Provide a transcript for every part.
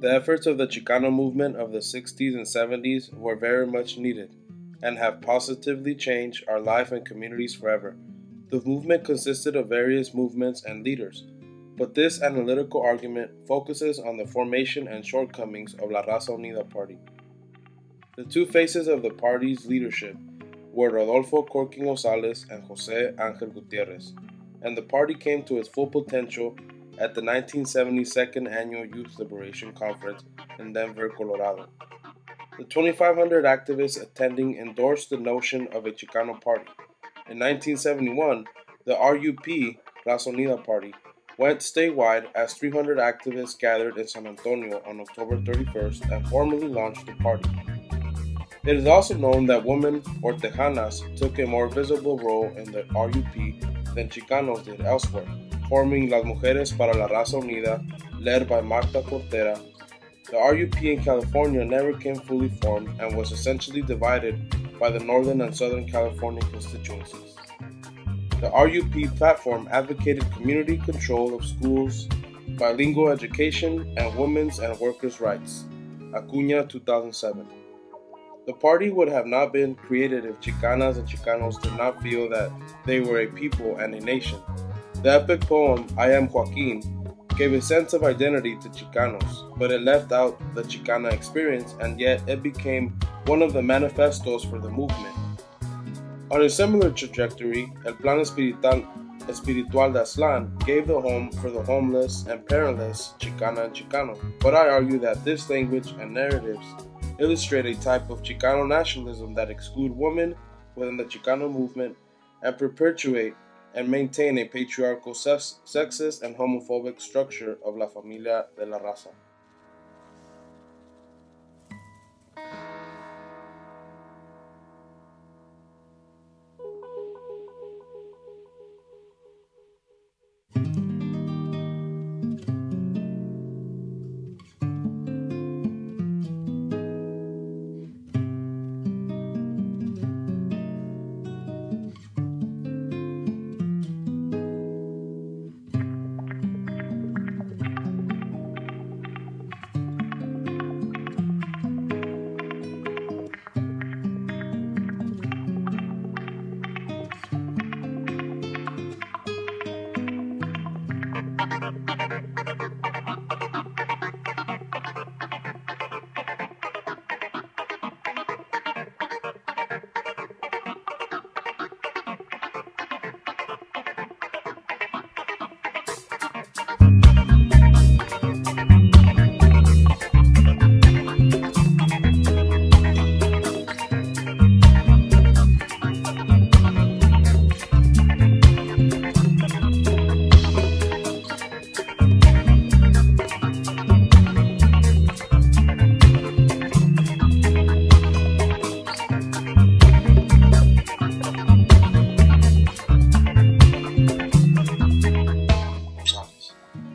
The efforts of the Chicano movement of the 60s and 70s were very much needed and have positively changed our life and communities forever. The movement consisted of various movements and leaders, but this analytical argument focuses on the formation and shortcomings of La Raza Unida party. The two faces of the party's leadership were Rodolfo Corking Gonzalez and Jose Angel Gutierrez, and the party came to its full potential at the 1970 Second Annual Youth Liberation Conference in Denver, Colorado. The 2,500 activists attending endorsed the notion of a Chicano party. In 1971, the RUP, Raza Unida Party, went statewide as 300 activists gathered in San Antonio on October 31st and formally launched the party. It is also known that women, or Tejanas, took a more visible role in the RUP than Chicanos did elsewhere, forming Las Mujeres para la Raza Unida, led by Marta Cortera. The RUP in California never came fully formed and was essentially divided by the Northern and Southern California constituencies. The RUP platform advocated community control of schools, bilingual education, and women's and workers' rights. Acuña, 2007. The party would have not been created if Chicanas and Chicanos did not feel that they were a people and a nation. The epic poem, I Am Joaquin, gave a sense of identity to Chicanos, but it left out the Chicana experience, and yet it became one of the manifestos for the movement. On a similar trajectory, El Plan Espiritual de Aztlán gave the home for the homeless and parentless Chicana and Chicano, but I argue that this language and narratives illustrate a type of Chicano nationalism that exclude women within the Chicano movement and perpetuate and maintain a patriarchal, sexist, and homophobic structure of la familia de la raza.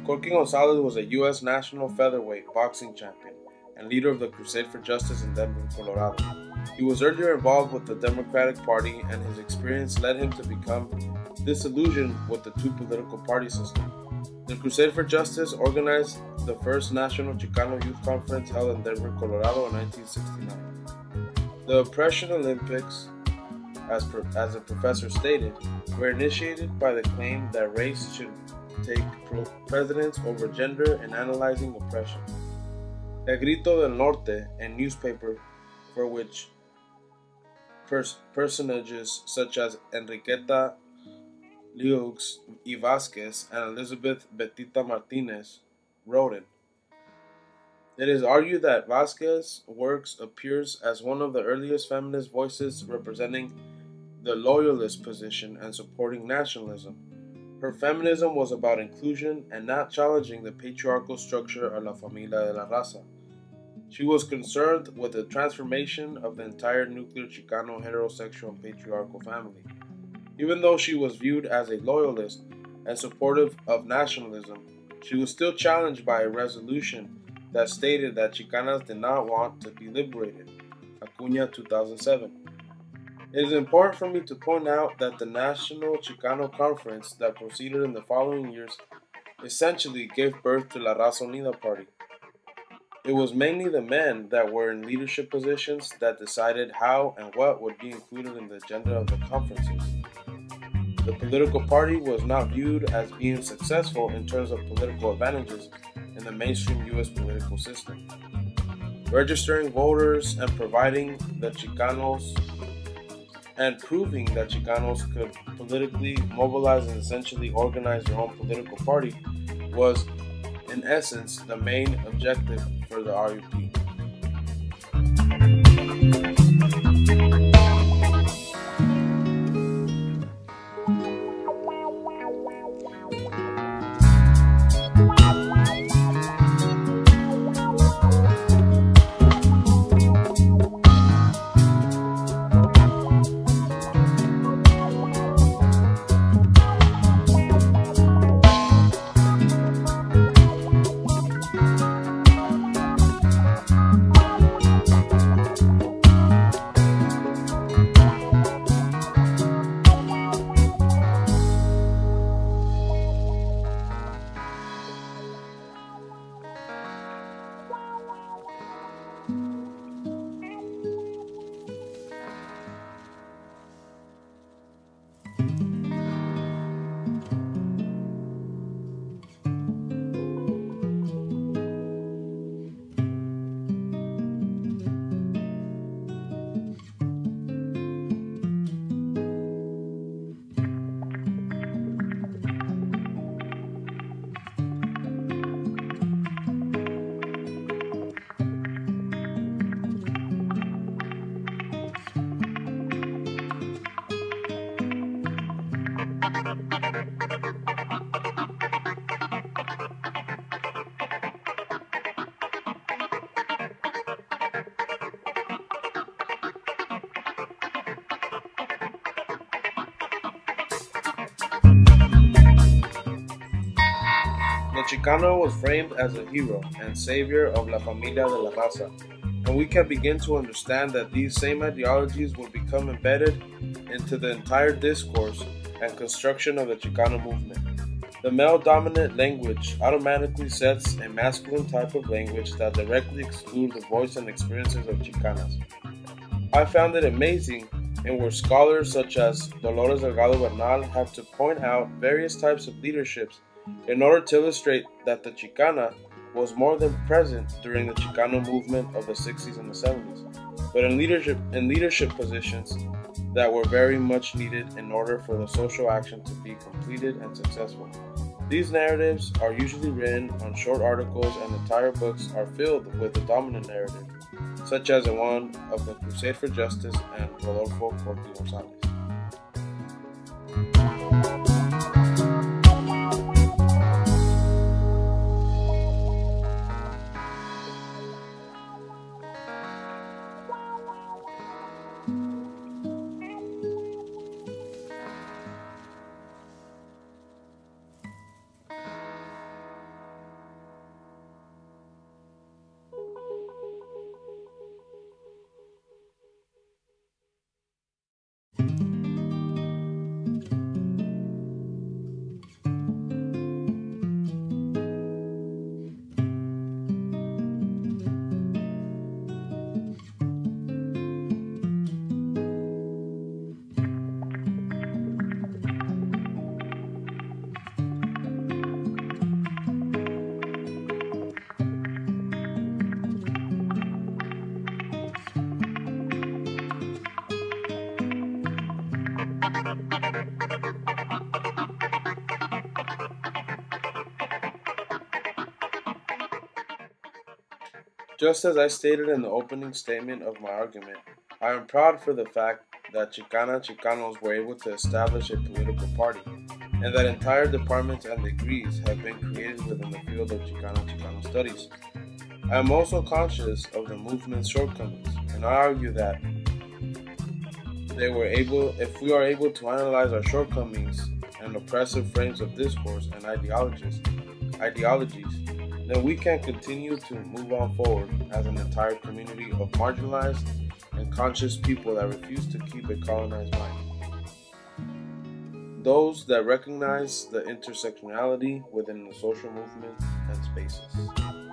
Corking Gonzalez was a U.S. national featherweight boxing champion and leader of the Crusade for Justice in Denver, Colorado. He was earlier involved with the Democratic Party, and his experience led him to become disillusioned with the two political party system. The Crusade for Justice organized the first National Chicano Youth Conference held in Denver, Colorado in 1969. The Oppression Olympics, as the professor stated, were initiated by the claim that race should take precedence over gender in analyzing oppression. El Grito del Norte, a newspaper for which personages such as Enriqueta Leux y Vasquez and Elizabeth Betita Martinez wrote in. It is argued that Vasquez's works appears as one of the earliest feminist voices representing the loyalist position and supporting nationalism. Her feminism was about inclusion and not challenging the patriarchal structure of la familia de la raza. She was concerned with the transformation of the entire nuclear Chicano heterosexual and patriarchal family. Even though she was viewed as a loyalist and supportive of nationalism, she was still challenged by a resolution that stated that Chicanas did not want to be liberated. Acuña, 2007. It is important for me to point out that the National Chicano Conference that proceeded in the following years essentially gave birth to La Raza Unida Party. It was mainly the men that were in leadership positions that decided how and what would be included in the agenda of the conferences. The political party was not viewed as being successful in terms of political advantages in the mainstream U.S. political system. Registering voters and proving that Chicanos could politically mobilize and essentially organize their own political party was, in essence, the main objective for the RUP. The Chicano was framed as a hero and savior of La Familia de la Raza, and we can begin to understand that these same ideologies will become embedded into the entire discourse and construction of the Chicano movement. The male-dominant language automatically sets a masculine type of language that directly excludes the voice and experiences of Chicanas. I found it amazing and where scholars such as Dolores Delgado Bernal have to point out various types of leaderships in order to illustrate that the Chicana was more than present during the Chicano movement of the 60s and the 70s, but in leadership positions that were very much needed in order for the social action to be completed and successful. These narratives are usually written on short articles, and entire books are filled with the dominant narrative, such as the one of the Crusade for Justice and Rodolfo Corti Gonzalez. Just as I stated in the opening statement of my argument, I am proud for the fact that Chicanos were able to establish a political party, and that entire departments and degrees have been created within the field of Chicano studies. I am also conscious of the movement's shortcomings, and I argue that if we are able to analyze our shortcomings and oppressive frames of discourse and ideologies, then we can continue to move on forward as an entire community of marginalized and conscious people that refuse to keep a colonized mind. Those that recognize the intersectionality within the social movement and spaces.